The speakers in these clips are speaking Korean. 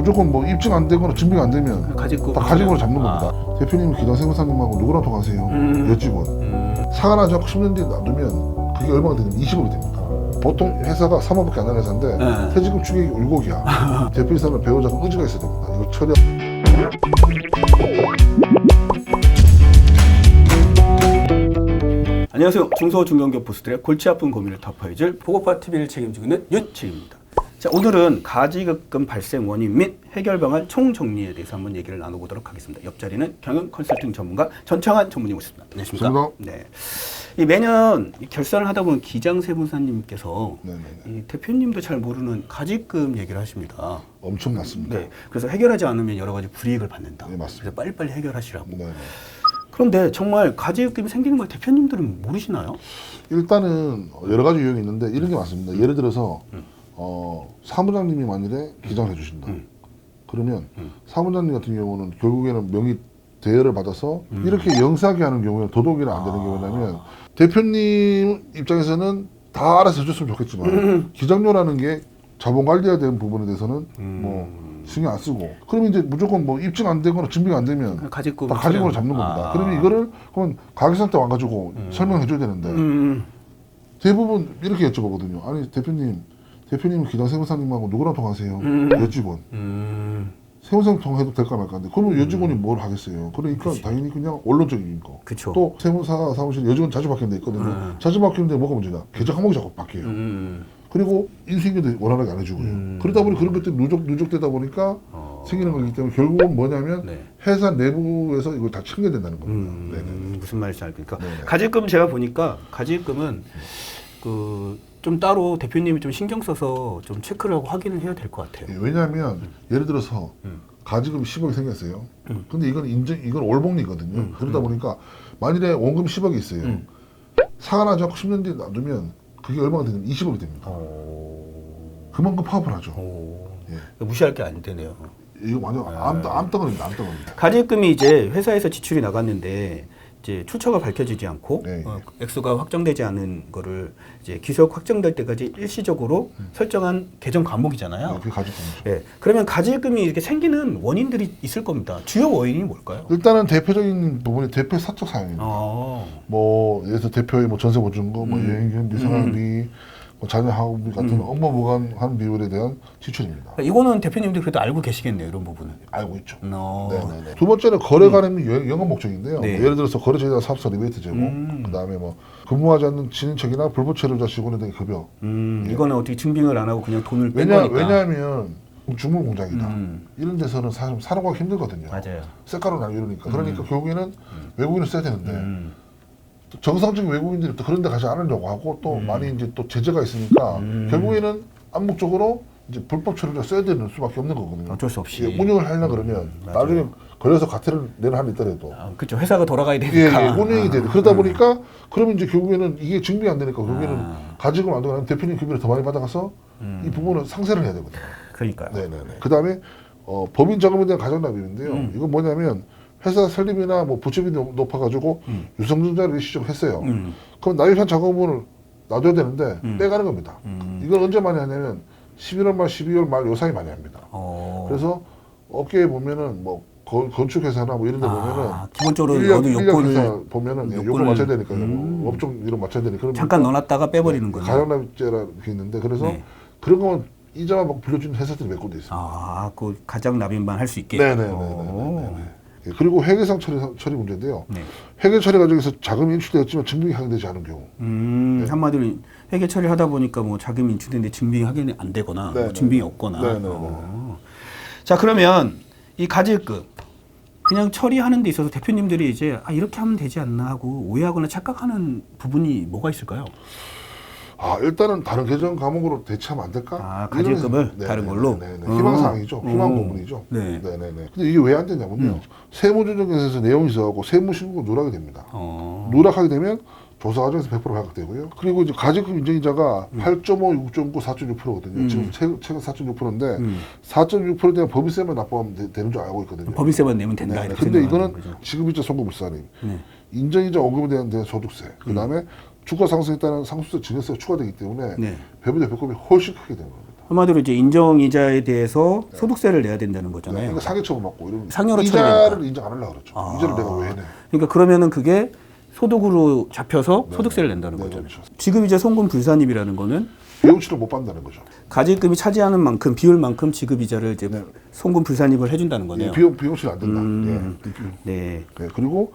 무조건 뭐 입증 안 되거나 증명 안 되면 가지고 다 가지고로 잡는 겁니다. 대표님 기장 세무사님하고 누구랑 통하세요? 여직원. 사과 나지 않고 10년 뒤에 놔두면 그게 얼마가 되냐면 20억이 됩니다. 보통 회사가 3억밖에 안 하는 회사인데 네. 퇴직금 추격이 울곡이야. 대표이사는 배우자가 의지가 있어야 됩니다. 이거 처리. 안녕하세요. 중소중견기업 보스들의 골치 아픈 고민을 타파해줄 보고파 TV를 책임지고 있는 윤치입니다. 자, 오늘은 가지급금 발생 원인 및 해결 방안 총정리에 대해서 한번 얘기를 나눠보도록 하겠습니다. 옆자리는 경영 컨설팅 전문가 전창환 전문님 오셨습니다. 안녕하십니까? 반갑습니다. 네. 이 매년 이 결산을 하다 보면 기장 세무사님께서 이 대표님도 잘 모르는 가지금 얘기를 하십니다. 엄청 났습니다. 네. 그래서 해결하지 않으면 여러 가지 불이익을 받는다. 네, 맞습니다. 그래서 빨리빨리 해결하시라고. 네네. 그런데 정말 가지급금이 생기는 걸 대표님들은 모르시나요? 일단은 여러 가지 유형이 있는데 이런 게 많습니다. 예를 들어서 사무장님이 만일에 기장을 해주신다. 그러면 사무장님 같은 경우는 결국에는 명의 대여를 받아서 이렇게 영세하게 하는 경우에 도덕이라 안 되는 게 뭐냐면 대표님 입장에서는 다 알아서 해줬으면 좋겠지만 기장료라는 게 자본 관리해야 되는 부분에 대해서는 뭐 신경 안 쓰고 그러면 이제 무조건 뭐 입증 안 되거나 증명 안 되면 가지급 다 가지고로 잡는 겁니다. 그러면 이거를 그러면 가계상태 와가지고 설명해 줘야 되는데 대부분 이렇게 여쭤보거든요. 아니 대표님은 기장 세무사님하고 누구랑 통하세요? 여직원. 세무사님 통해도 될까 말까 하는데 그러면 여직원이 뭘 하겠어요? 그러니까 당연히 그냥 언론적인 거. 그쵸. 또 세무사 사무실 여직원 자주 바뀌는 데 있거든요. 자주 바뀌는데 뭐가 문제냐? 계정 항목이 자꾸 바뀌어요. 그리고 인수인계도 원활하게 안 해주고요. 그러다 보니 그런 것들이 누적되다 보니까 생기는 거기 때문에 결국은 뭐냐면 회사 내부에서 이걸 다 챙겨야 된다는 겁니다. 무슨 말인지 알겠니까. 네네. 가지금 제가 보니까 가지금은 좀 따로 대표님이 좀 신경 써서 좀 체크를 하고 확인을 해야 될 것 같아요. 예, 왜냐하면 예를 들어서 가지금 10억이 생겼어요. 근데 이건 올복리거든요. 그러다 보니까 만일에 원금 10억이 있어요. 사과 나지 않고 10년 뒤에 놔두면 그게 얼마가 되냐면 20억이 됩니다. 그만큼 파업을하죠. 예. 무시할 게 안 되네요. 이거 완전 암덩어리입니다. 암덩어리입니다. 가지금이 이제 회사에서 지출이 나갔는데 이제 출처가 밝혀지지 않고 네. 액수가 확정되지 않은 거를 이제 기소가 확정될 때까지 일시적으로 설정한 계정 과목이잖아요. 그게 가지금이죠. 예. 그러면 가지금이 이렇게 생기는 원인들이 있을 겁니다. 주요 원인이 뭘까요? 일단은 대표적인 부분이 대표 사적 사항입니다. 아. 뭐 예를 들어서 대표의 뭐 전세 보증금, 뭐 여행비, 생활비, 뭐 자녀 학업비 같은 업무 무관한 비율에 대한 지출입니다. 이거는 대표님들 그래도 알고 계시겠네요, 이런 부분은. 알고 있죠. 어. 네네네. 두 번째는 거래 가능이 영업 목적인데요. 네. 뭐 예를 들어서 거래 제휴자 사업자 리베이트 제공, 그다음에 뭐 근무하지 않는 친인척이나 불법 체류자 직원에 대한 급여. 이거는 어떻게 증빙을 안 하고 그냥 돈을 뺀 거니까. 왜냐하면 주물 공장이다. 이런 데서는 사실 사는 거 힘들거든요. 맞아요. 셀가루 나고 이러니까. 그러니까 결국에는 외국인을 써야 되는데 또 정상적인 외국인들이 또 그런 데 가지 않으려고 하고 또 많이 이제 또 제재가 있으니까 결국에는 암묵적으로 이제 불법 체류자 써야 되는 수밖에 없는 거거든요. 어쩔 수 없이. 예, 운영을 하려고 그러면 나중에 걸려서 가태를 내는 한이 있더라도 그렇죠. 회사가 돌아가야 예, 되니까. 운영이 돼야 돼. 그러다 보니까 그러면 이제 결국에는 이게 증빙이 안 되니까 결국에는 가지고 안 되면 대표님 급여를 더 많이 받아가서 이 부분은 상세를 해야 되거든요. 그러니까요. 네네네. 그 다음에 법인 자금에 대한 가정납입인데요. 이건 뭐냐면 회사 설립이나 뭐 부채비 높아가지고 유상증자를 일시적으로 했어요. 그럼 납입한 자금을 놔줘야 되는데 빼가는 겁니다. 이걸 언제 많이 하냐면 11월 말 12월 말 요 사이 많이 합니다. 그래서 업계에 보면은 뭐 건축회사나 뭐 이런 데 보면은 기본적으로 인력 어느 요건을 회사 보면은 요건을 맞춰야 되니까 업종 이름 맞춰야 되니까 그러면 잠깐 넣어놨다가 빼버리는 거예요. 가정납입제라는 게 있는데 그래서 그런 거만 이자만 막 빌려주는 회사들이 몇 군데 있어요. 그 가장 납입만 할 수 있게. 네네네. 그리고 회계상 처리 문제인데요. 회계 처리 과정에서 자금이 인출되었지만 증빙이 확인되지 않은 경우. 한마디로 회계 처리하다 보니까 뭐 자금이 인출됐는데 증빙이 확인이 안 되거나 뭐 증빙이 없거나. 자, 그러면 이 가지급 그냥 처리하는 데 있어서 대표님들이 이제 이렇게 하면 되지 않나 하고 오해하거나 착각하는 부분이 뭐가 있을까요? 일단은 다른 계정 과목으로 대체하면 안 될까? 가지급을 다른 걸로? 희망사항이죠. 희망 부분이죠. 네네네. 근데 이게 왜 안 되냐면요. 세무조정에서 내용이 있어갖고 세무신고 누락이 됩니다. 누락하게 되면 조사 과정에서 100% 발각되고요. 그리고 이제 가지급 인정이자가 8.5, 6.9, 4.6%거든요. 지금 최근 4.6%인데 4.6%에 대한 법인세만 납부하면 되는 줄 알고 있거든요. 법인세만 내면 된다. 이렇게 근데 이거는 거죠. 지급이자 송금불사님, 인정이자 원금에 대한 소득세, 그 다음에 주가 상승에 따른 상수세, 증여세가 추가되기 때문에 배분의 배꼽이 훨씬 크게 되는 겁니다. 한마디로 이제 인정이자에 대해서 소득세를 내야 된다는 거잖아요. 그러니까 상해처분 받고 이러면 상여로 이자를 인정 안 하려고 그러죠. 이자를 내가 왜 내? 그러니까 그러면은 그게 소득으로 잡혀서 소득세를 낸다는 거죠. 그렇죠. 지금 이제 송금 불산입이라는 거는 비용치를 못 받는다는 거죠. 가질금이 차지하는 만큼 비율만큼 지급이자를 이제 송금 불산입을 해준다는 거네요. 비용치를 안 된다. 네. 그리고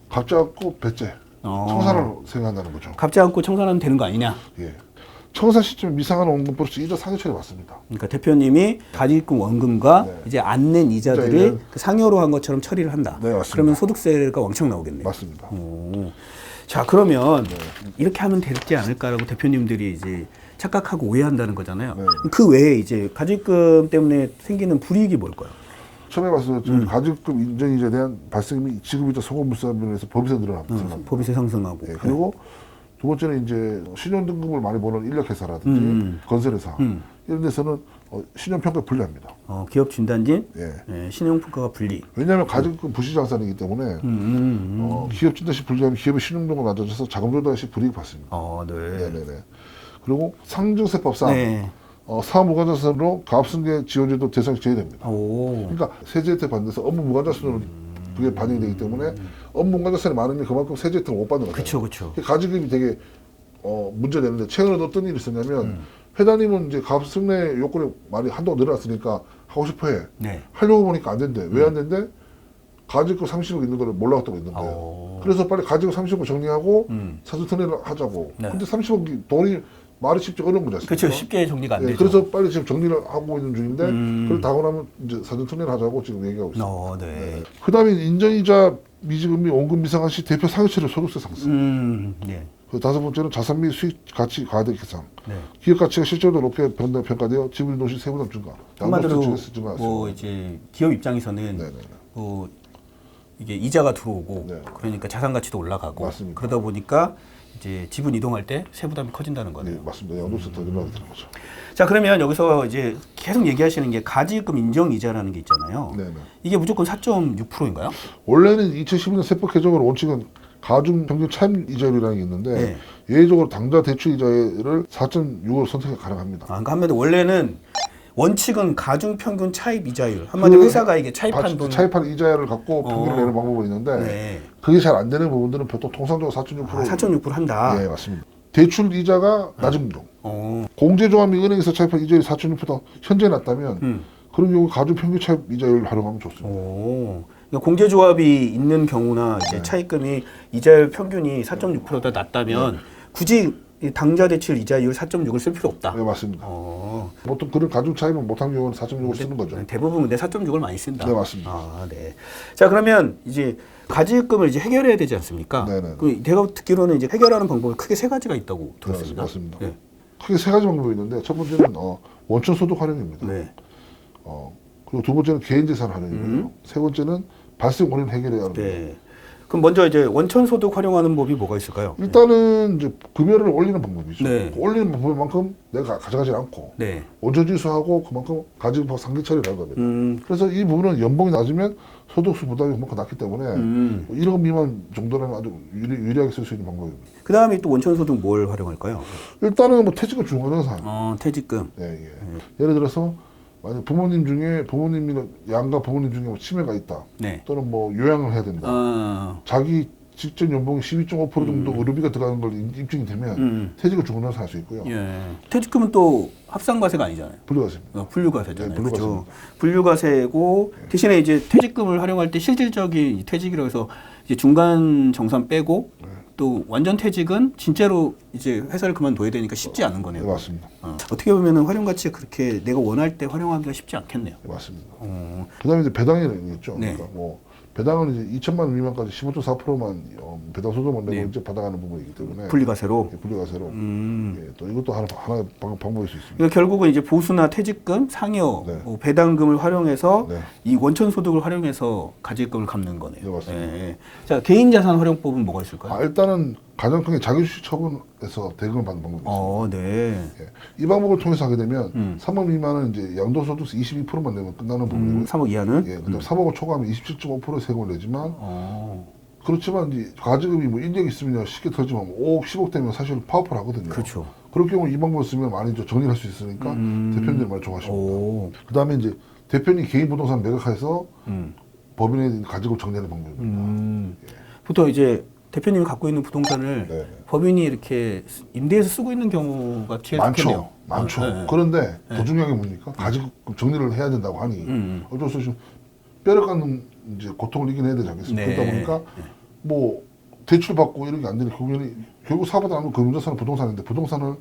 갚지 않고 배째, 청산을 생각한다는 거죠. 갚지 않고 청산하면 되는 거 아니냐? 예. 청산 시점에 미상한 원금 플러스 이자 상해처리 맞습니다. 그러니까 대표님이 가질금 원금과 이제 안 낸 이자들을 이자는 그 상여로 한 것처럼 처리를 한다. 네, 맞습니다. 그러면 소득세가 왕창 나오겠네요. 맞습니다. 자, 그러면 이렇게 하면 되지 않을까라고 대표님들이 이제 착각하고 오해한다는 거잖아요. 네. 그 외에 이제 가질금 때문에 생기는 불이익이 뭘까요? 처음에 말씀드렸지만 가질금 인정이자에 대한 발생이 지급이자 소금물산면에서 법에서 늘어납니다. 법인세 상승하고. 예, 그리고 두 번째는 이제 신용등급을 많이 보는 인력회사라든지 건설회사 이런 데서는 신용평가에 불리합니다. 기업 진단진, 예. 신용평가가 불리. 왜냐하면 가질금 부시장산이기 때문에 기업 진단시 불리하면 기업의 신용도가 낮아져서 자금 조달시 불이익 받습니다. 네. 네네네. 그리고 상증세법상 네. 사업 무관자산으로 가압승계 지원제도 대상이 제외됩니다. 오. 그러니까 세제 혜택 받는 데서 업무 무관자산으로 그게 반영이 되기 때문에 업무 무관자산이 많으면 그만큼 세제 혜택을 못 받는 거죠. 그렇죠. 가지금이 되게 문제되는데 최근에 어떤 일이 있었냐면 회장님은 이제 가압승계 요건이 많이 한도가 늘어났으니까 하고 싶어해. 네. 하려고 보니까 안 된대. 왜 안 된대? 가지금 30억 있는 거를 몰라갔다고 있는 거예요. 그래서 빨리 가지금 30억 정리하고 사주턴을 하자고. 네. 근데 30억이 돈이 말이 쉽지 어려운 거지 않습니까? 그렇죠. 쉽게 정리가 안 예, 되죠. 그래서 빨리 지금 정리를 하고 있는 중인데 그걸 다 하고 나면 이제 사전통일을 하자고 지금 얘기하고 있습니다. 네. 그다음에 인정이자 미지급 및 원금 미상한 시 대표 상여처리 소득세 상승. 네. 그 다섯 번째는 자산 및 수익 가치 과대액 계산. 네. 기업 가치가 실제로 높게 평가되어 지분 노시 세부담 증가. 한마디로 증가. 뭐 이제 기업 입장에서는 네네. 뭐 이게 이자가 들어오고 네. 그러니까 자산 가치도 올라가고 맞습니다. 그러다 보니까 이제 지분 이동할 때 세부담이 커진다는 거네요. 네, 맞습니다. 양도세 더 늘어나게 되는 거죠. 자, 그러면 여기서 이제 계속 얘기하시는 게 가지금 인정 이자라는 게 있잖아요. 네네. 이게 무조건 4.6%인가요? 원래는 2012년 세법 개정으로 원칙은 가중 평균 차입 이자율이라는 게 있는데 네. 예외적으로 당좌 대출 이자율을 4.6으로 선택이 가능합니다. 그러니까 한마디로 원래는 원칙은 가중 평균 차입 이자율. 한마디로 회사가 이게 차입한 돈 차입한 이자율을 갖고 평균을 내는 방법은 있는데 네. 그게 잘 안 되는 부분들은 보통 통상적으로 4.6%. 4.6% 한다. 예, 맞습니다. 대출 이자가 낮은 경 공제조합 및 은행에서 차입한 이자율이 4.6%다 현재 낮다면 그런 경우 가중 평균 차입 이자율을 활용하면 좋습니다. 그러니까 공제조합이 있는 경우나 이제 차입금이 이자율 평균이 4.6%다 낮다면 굳이 이 당좌 대출 이자율 4.6을 쓸 필요 없다. 네, 맞습니다. 보통 그런 가중 차입은 못한 경우는 4.6을 쓰는 거죠. 대부분 근데 4.6을 많이 쓴다. 네, 맞습니다. 네. 자, 그러면 이제 가지금을 이제 해결해야 되지 않습니까? 네네. 제가 듣기로는 이제 해결하는 방법이 크게 세 가지가 있다고 네, 들었습니다. 맞습니다. 네. 크게 세 가지 방법이 있는데 첫 번째는 원천 소득 활용입니다. 네. 그리고 두 번째는 개인 재산 활용이고요. 세 번째는 발생 원인 해결해야 하는 거예요. 네. 그럼 먼저 이제 원천 소득 활용하는 법이 뭐가 있을까요? 일단은 이제 금액을 올리는 방법이죠. 네. 그 올리는 방법만큼 내가 가져가지 않고 네. 원천 지수하고 그만큼 가지고 상기 처리를 한 겁니다. 그래서 이 부분은 연봉이 낮으면 소득세 부담이 그만큼 낮기 때문에 1억 미만 정도라면 아주 유리하게 쓸 수 있는 방법입니다. 그 다음에 또 원천 소득 뭘 활용할까요? 일단은 뭐 퇴직금 중간상 사항. 퇴직금. 예. 예를 들어서 만약 부모님 중에 부모님이나 양가 부모님 중에 뭐 치매가 있다. 네. 또는 뭐 요양을 해야 된다. 자기 직전 연봉이 12.5% 정도 의료비가 들어가는 걸 입증이 되면 퇴직을 중간에서 할 수 있고요. 예. 퇴직금은 또 합산과세가 아니잖아요. 분류과세입니다. 분류과세잖아요. 네, 분류과세입니다. 그죠? 분류과세고 대신에 이제 퇴직금을 활용할 때 실질적인 퇴직이라고 해서 이제 중간 정산 빼고 또 완전 퇴직은 진짜로 이제 회사를 그만둬야 되니까 쉽지 않은 거네요. 네, 맞습니다. 어떻게 보면은 활용 가치가 그렇게 내가 원할 때 활용하기가 쉽지 않겠네요. 네, 맞습니다. 그다음에 이제 배당이라는 게 있죠. 네. 그러니까 뭐 배당은 이제 2천만 원 미만까지 15.4%만 배당 소득만 내고 이제 받아가는 부분이기 때문에 분리과세로. 예, 분리과세로 예, 또 이것도 하나의 방법일 수 있습니다. 그러니까 결국은 이제 보수나 퇴직금, 상여, 네. 뭐 배당금을 활용해서 네. 이 원천 소득을 활용해서 가질금을 갚는 거네요. 네, 맞습니다. 예. 자, 개인 자산 활용법은 뭐가 있을까요? 일단은 가장 큰 게 자기주식 처분에서 대금을 받는 방법이 있습니다. 네. 예. 이 방법을 통해서 하게 되면 3억 미만은 이제 양도소득세 22%만 내면 끝나는 부분이고요. 3억 이하는? 예, 그다음 3억을 초과하면 27.5% 세금을 내지만 그렇지만 이제 가지금이 뭐 인력이 있으면 쉽게 털지만 5억, 10억 되면 사실 파워풀 하거든요. 그렇죠. 그럴 경우 이 방법을 쓰면 많이 좀 정리할 수 있으니까 대표님들이 많이 좋아하십니다. 그 다음에 이제 대표님 개인 부동산 매각해서 법인에 가지고 정리하는 방법입니다. 보통 이제 대표님이 갖고 있는 부동산을 네. 법인이 이렇게 임대해서 쓰고 있는 경우가 제일 많겠네요. 많죠. 네. 그런데 더 중요한 게 뭡니까? 가지고 정리를 해야 된다고 하니 어쩔 수 없이 뼈를 깎는 이제 고통을 이겨내야 되지 않겠습니까? 네. 그러다 보니까 뭐 대출 받고 이런 게 안 되니까 결국 사보다 하면 금융자산은 부동산인데 부동산을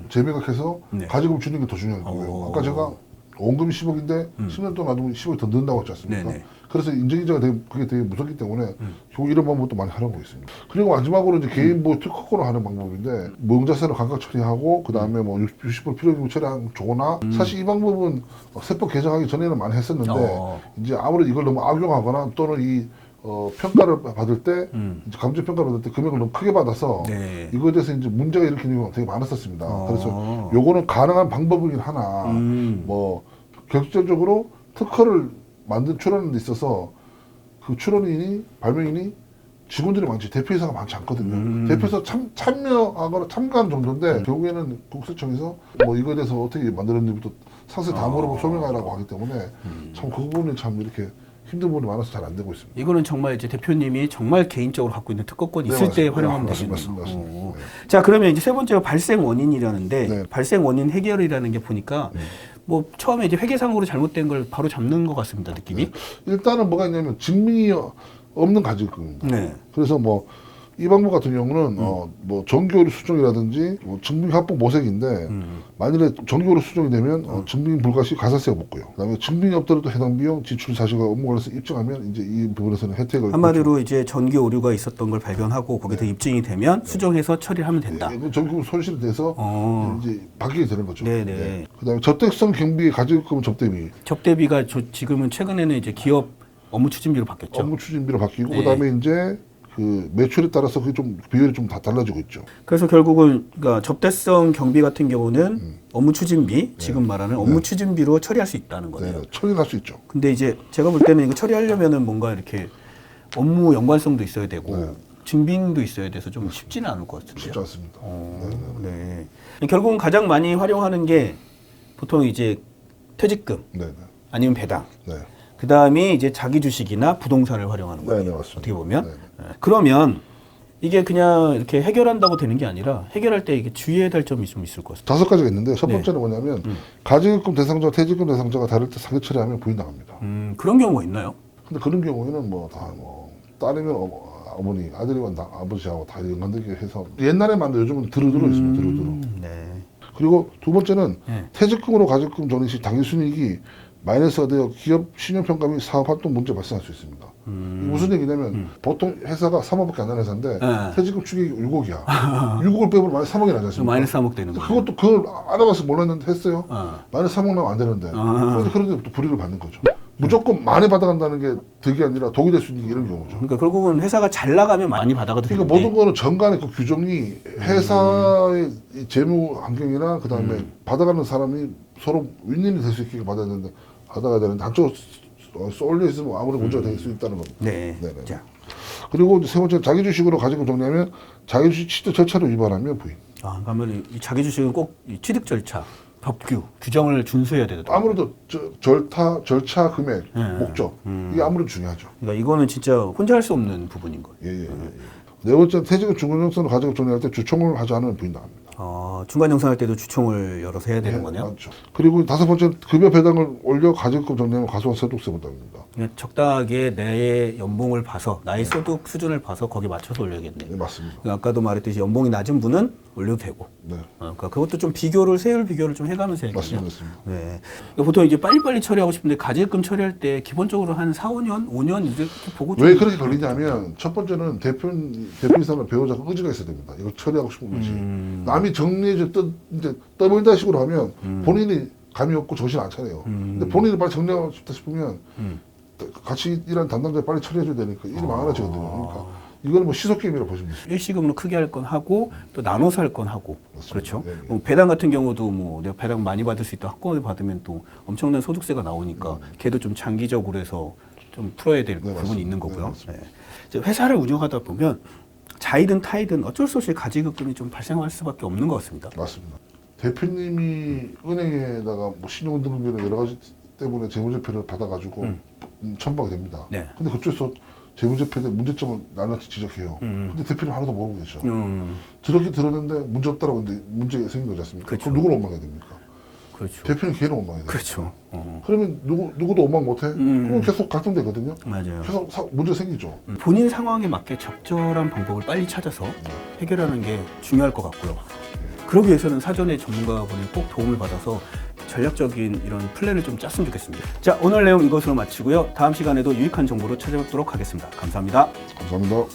재매각해서 네. 가지금 주는 게 더 중요한 거예요. 아까 제가 원금이 10억인데 10년 동안 놔두면 10억이 더 는다고 했지 않습니까? 네네. 그래서 인정이자가 그게 되게 무섭기 때문에 결국 이런 방법도 많이 하려고 있습니다. 그리고 마지막으로 이제 개인 뭐 특허권을 하는 방법인데 무형자산을 감각 처리하고 그 다음에 뭐 60% 필요기부 처리하는 조나 사실 이 방법은 세법 개정하기 전에는 많이 했었는데 이제 아무래도 이걸 너무 악용하거나 또는 이 평가를 받을 때 이제 감정 평가를 받을 때 금액을 너무 크게 받아서 네. 이거에 대해서 이제 문제가 일으키는 경우가 되게 많았었습니다. 그래서 요거는 가능한 방법이긴 하나 뭐 결정적으로 특허를 출원하는 데 있어서 그 출원인이 발명인이 직원들이 많지 대표이사가 많지 않거든요. 대표이사 참여하거나 참가하는 정도인데 결국에는 국세청에서 뭐 이거에 대해서 어떻게 만들었는지부터 상세히 다 물어보고 설명하라고 하기 때문에 참 그 부분이 참 이렇게 힘든 부분이 많아서 잘 안 되고 있습니다. 이거는 정말 이제 대표님이 정말 개인적으로 갖고 있는 특허권이 있을 때 활용하면 되겠네요. 맞습니다. 네. 자, 그러면 이제 세 번째가 발생 원인이라는데 네. 발생 원인 해결이라는 게 보니까 뭐 처음에 이제 회계상으로 잘못된 걸 바로 잡는 것 같습니다, 느낌이. 일단은 뭐가 있냐면 증명이 없는 가지금입니다. 네. 그래서 뭐 이 방법 같은 경우는 뭐 정기오류 수정이라든지 뭐 증빙 합법 모색인데 만일에 정기오류 수정이 되면 증빙 불가 시 가산세가 붙고요. 그다음에 증빙이 없더라도 해당 비용 지출 사실과 업무 관련해서 입증하면 이제 이 부분에서는 혜택을 한마디로 이제 전기 오류가 있었던 걸 발견하고 거기서 입증이 되면 수정해서 처리하면 된다. 전기금 손실이 돼서 이제 바뀌게 되는 거죠. 네네. 그다음에 저택성 경비 가지금 접대비 접대비가 지금은 최근에는 이제 기업 업무 추진비로 바뀌었죠. 업무 추진비로 바뀌고 네. 그다음에 이제 그 매출에 따라서 그게 좀 비율이 좀 다 달라지고 있죠. 그래서 결국은 그러니까 접대성 경비 같은 경우는 업무 추진비, 지금 말하는 업무 추진비로 처리할 수 있다는 거네요. 네, 처리할 수 있죠. 근데 이제 제가 볼 때는 이거 처리하려면은 뭔가 이렇게 업무 연관성도 있어야 되고 증빙도 있어야 돼서 좀 쉽지는 않을 것 같은데요. 쉽지 않습니다. 네. 결국은 가장 많이 활용하는 게 보통 이제 퇴직금 아니면 배당. 그 다음에 이제 자기 주식이나 부동산을 활용하는 거예요. 네, 맞습니다. 어떻게 보면. 네. 그러면 이게 그냥 이렇게 해결한다고 되는 게 아니라 해결할 때 이게 주의해야 될 점이 좀 있을 것 같습니다. 5가지가 있는데 첫 번째는 뭐냐면 가지금 대상자와 퇴직금 대상자가 다를 때 사기 처리하면 부인당합니다. 그런 경우가 있나요? 근데 그런 경우에는 뭐 다 뭐 딸이면 어머니, 아들이면 아버지하고 다 연관되게 해서 옛날에만 요즘은 두루두루 있습니다. 두루두루. 네. 그리고 두 번째는 네. 퇴직금으로 가지금 정리 시 당기순이익이 마이너스가 되어 기업 신용평가 및 사업활동 문제 발생할 수 있습니다. 무슨 얘기냐면 보통 회사가 3억밖에 안 나는 회사인데 퇴직금 추계액이 6억이야. 6억을 빼면 마이너스 3억이 나지 않습니까? 마이너스 3억 되는 거예요. 그것도 그걸 알아봐서 몰랐는데 했어요. 마이너스 3억 나면 안 되는데. 그래서 그런 데부터 불이익을 받는 거죠. 무조건 많이 받아간다는 게 득이 아니라 독이 될 수 있는 게 이런 경우죠. 그러니까 결국은 회사가 잘 나가면 많이 받아가도 되는데. 그러니까 모든 거는 정관의 그 규정이 회사의 이 재무 환경이나 그다음에 받아가는 사람이 서로 윈윈이 될 수 있게 받아야 되는데 받아가야 되는데 한쪽으로 쏠려 있으면 아무래도 문제가 될 수 있다는 겁니다. 네. 네네. 자. 그리고 세 번째 자기 주식으로 가지고 정리하면 자기 주식 취득 절차를 위반하면 부인. 그러면 이 자기 주식은 꼭 이 취득 절차, 법규, 규정을 준수해야 되더라고요. 아무래도 절차 금액, 목적 이게 아무래도 중요하죠. 그러니까 이거는 진짜 혼자 할 수 없는 부분인 거예요. 예. 네 번째 퇴직금 중간정산으로 가지고 정리할 때 주총을 하지 않으면 부인당합니다. 중간 정산할 때도 주총을 열어서 해야 되는 거네요. 맞죠. 그리고 다섯 번째 급여 배당을 올려 가지금 정리하면 과소한 소득세 부담입니다. 그냥 적당하게 내 연봉을 봐서 나의 소득 수준을 봐서 거기 맞춰서 올려야겠네요. 네, 맞습니다. 그러니까 아까도 말했듯이 연봉이 낮은 분은 올려도 되고. 네. 그러니까 그것도 좀 세율 비교를 좀 해가면서 해야겠네요. 맞습니다. 네. 그러니까 보통 이제 빨리빨리 처리하고 싶은데 가지금 처리할 때 기본적으로 한 4, 5년, 5년 이렇게 보고 왜 그렇게 걸리냐면 첫 번째는 대표이사나 배우자가 의지가 있어야 됩니다. 이걸 처리하고 싶은 거지. 남이 정리해서 이제 떠밀다 식으로 하면 본인이 감이 없고 정신 안 차려요. 근데 본인이 빨리 정리하고 싶다 싶으면 같이 일하는 담당자가 빨리 처리해줘야 되니까 일이 많아지거든요. 그러니까 이거는 뭐 시속 게임이라고 보시면 돼요. 일시금으로 크게 할 건 하고 또 나눠서 할 건 하고. 맞습니다. 그렇죠. 네, 네. 뭐 배당 같은 경우도 뭐 내가 배당 많이 받을 수 있다. 한꺼번에 받으면 또 엄청난 소득세가 나오니까 걔도 좀 장기적으로 해서 좀 풀어야 될 부분이 맞습니다. 있는 거고요. 네, 맞습니다. 이제 회사를 운영하다 보면 자이든 타이든 어쩔 수 없이 가지급금이 좀 발생할 수밖에 없는 것 같습니다. 맞습니다. 대표님이 은행에다가 뭐 신용등급이나 여러 가지 때문에 재무제표를 받아가지고 첨부하게 됩니다. 네. 근데 그쪽에서 재무제표에 문제점을 나눠서 지적해요. 근데 대표님 하나도 모르고 계셔. 들었긴 들었는데 문제 없다라고 근데 문제 생긴 거지 않습니까? 그렇죠. 그럼 누구를 원망해야 됩니까? 그렇죠. 대표는 걔는 원망해야 돼요. 그렇죠. 그러면 누구도 원망 못해? 그럼 계속 갈등되거든요. 맞아요. 계속 문제 생기죠. 본인 상황에 맞게 적절한 방법을 빨리 찾아서 해결하는 게 중요할 것 같고요. 그러기 위해서는 사전에 전문가분의 꼭 도움을 받아서 전략적인 이런 플랜을 좀 짰으면 좋겠습니다. 자, 오늘 내용 이것으로 마치고요. 다음 시간에도 유익한 정보로 찾아뵙도록 하겠습니다. 감사합니다. 감사합니다.